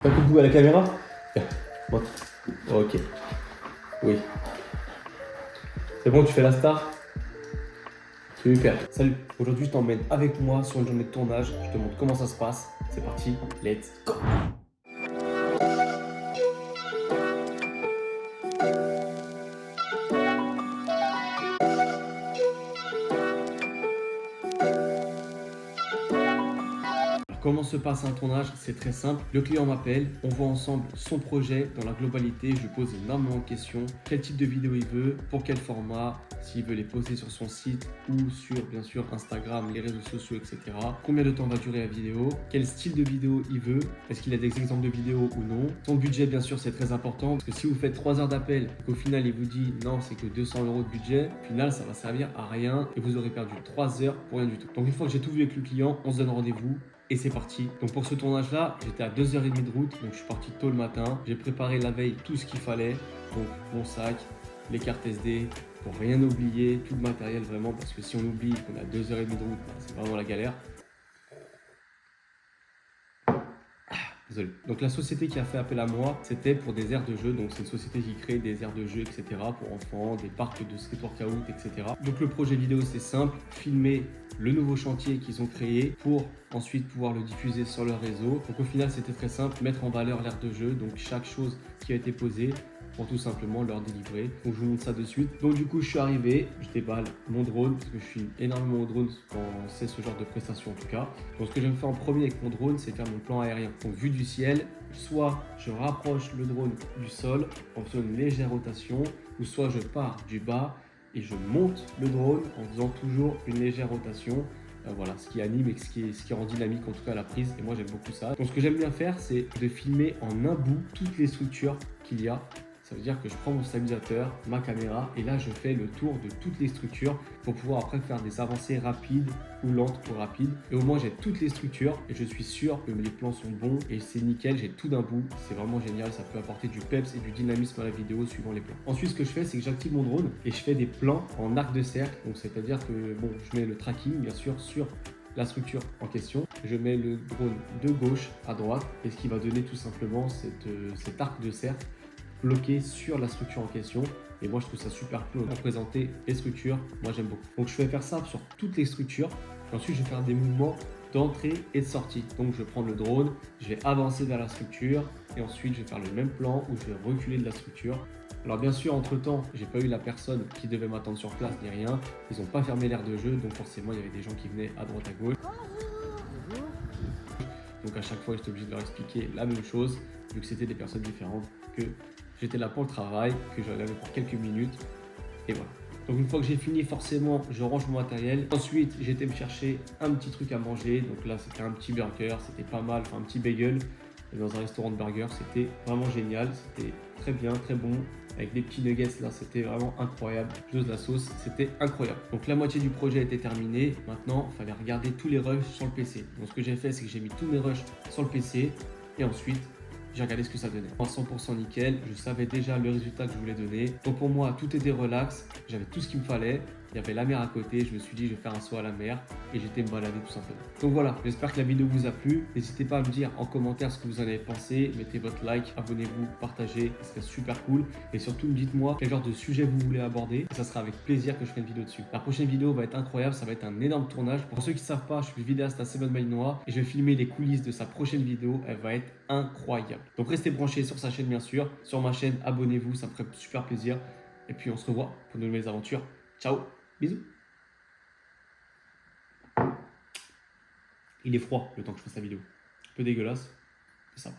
T'as coup de bout à la caméra? Tiens, montre. Ok. Oui. C'est bon, tu fais la star? Super. Salut. Aujourd'hui, je t'emmène avec moi sur une journée de tournage. Je te montre comment ça se passe. C'est parti. Let's go. Comment se passe un tournage? C'est très simple. Le client m'appelle, on voit ensemble son projet dans la globalité. Je lui pose énormément de questions. Quel type de vidéo il veut, pour quel format, s'il veut les poster sur son site ou sur bien sûr Instagram, les réseaux sociaux, etc. Combien de temps va durer la vidéo, quel style de vidéo il veut, est-ce qu'il a des exemples de vidéos ou non. Son budget, bien sûr, c'est très important parce que si vous faites 3 heures d'appel et qu'au final il vous dit non, c'est que 200 € de budget, au final ça va servir à rien et vous aurez perdu 3 heures pour rien du tout. Donc une fois que j'ai tout vu avec le client, on se donne rendez-vous. Et c'est parti. Donc pour ce tournage-là, j'étais à 2h30 de route, donc je suis parti tôt le matin. J'ai préparé la veille tout ce qu'il fallait, donc mon sac, les cartes SD, pour rien oublier, tout le matériel vraiment, parce que si on oublie qu'on a 2h30 de route, c'est vraiment la galère. Désolé. Donc la société qui a fait appel à moi, c'était pour des aires de jeu. Donc c'est une société qui crée des aires de jeu, etc. pour enfants, des parcs de street workout, etc. Donc le projet vidéo, c'est simple, filmer le nouveau chantier qu'ils ont créé pour ensuite pouvoir le diffuser sur leur réseau. Donc au final, c'était très simple, mettre en valeur l'aire de jeu, donc chaque chose qui a été posée pour tout simplement leur délivrer. Donc je vous montre ça de suite. Donc du coup, je suis arrivé, je déballe mon drone parce que je suis énormément au drone quand c'est ce genre de prestation en tout cas. Donc ce que je vais me faire en premier avec mon drone, c'est faire mon plan aérien. Donc vue du ciel, soit je rapproche le drone du sol en faisant une légère rotation, ou soit je pars du bas et je monte le drone en faisant toujours une légère rotation. Voilà, ce qui anime et ce qui rend dynamique en tout cas la prise, et moi j'aime beaucoup ça. Donc ce que j'aime bien faire, c'est de filmer en un bout toutes les structures qu'il y a. Ça veut dire que je prends mon stabilisateur, ma caméra, et là je fais le tour de toutes les structures pour pouvoir après faire des avancées rapides ou lentes ou rapides. Et au moins j'ai toutes les structures et je suis sûr que les plans sont bons et c'est nickel, j'ai tout d'un bout. C'est vraiment génial, ça peut apporter du peps et du dynamisme à la vidéo suivant les plans. Ensuite, ce que je fais, c'est que j'active mon drone et je fais des plans en arc de cercle. Donc c'est-à-dire que bon, je mets le tracking bien sûr sur la structure en question. Je mets le drone de gauche à droite et ce qui va donner tout simplement cet arc de cercle bloqué sur la structure en question. Et moi je trouve ça super cool de présenter les structures, moi j'aime beaucoup. Donc je vais faire ça sur toutes les structures et ensuite je vais faire des mouvements d'entrée et de sortie. Donc je vais prendre le drone, je vais avancer vers la structure et ensuite je vais faire le même plan où je vais reculer de la structure. Alors bien sûr, entre temps, j'ai pas eu la personne qui devait m'attendre sur place ni rien, ils n'ont pas fermé l'aire de jeu, donc forcément il y avait des gens qui venaient à droite à gauche. Donc à chaque fois j'étais obligé de leur expliquer la même chose, vu que c'était des personnes différentes, que j'étais là pour le travail, que j'allais pour quelques minutes, et voilà. Donc une fois que j'ai fini, forcément, je range mon matériel. Ensuite, j'étais me chercher un petit truc à manger. Donc là, c'était un petit burger, c'était pas mal, enfin un petit bagel dans un restaurant de burger. C'était vraiment génial, c'était très bien, très bon. Avec des petits nuggets, là, c'était vraiment incroyable. J'ose la sauce, c'était incroyable. Donc la moitié du projet était terminée. Maintenant, il fallait regarder tous les rushs sur le PC. Donc ce que j'ai fait, c'est que j'ai mis tous mes rushs sur le PC et ensuite, j'ai regardé ce que ça donnait. En 100% nickel, je savais déjà le résultat que je voulais donner. Donc pour moi, tout était relax, j'avais tout ce qu'il me fallait. Il y avait la mer à côté, je me suis dit je vais faire un saut à la mer et j'étais me balader tout simplement. Donc voilà, j'espère que la vidéo vous a plu. N'hésitez pas à me dire en commentaire ce que vous en avez pensé. Mettez votre like, abonnez-vous, partagez, ce serait super cool. Et surtout, dites-moi quel genre de sujet vous voulez aborder. Et ça sera avec plaisir que je ferai une vidéo dessus. La prochaine vidéo va être incroyable, ça va être un énorme tournage. Pour ceux qui ne savent pas, je suis vidéaste à Seven Malinois et je vais filmer les coulisses de sa prochaine vidéo. Elle va être incroyable. Donc restez branchés sur sa chaîne bien sûr. Sur ma chaîne, abonnez-vous, ça me ferait super plaisir. Et puis on se revoit pour de nouvelles aventures. Ciao, bisous. Il est froid le temps que je fasse la vidéo. Un peu dégueulasse, c'est ça.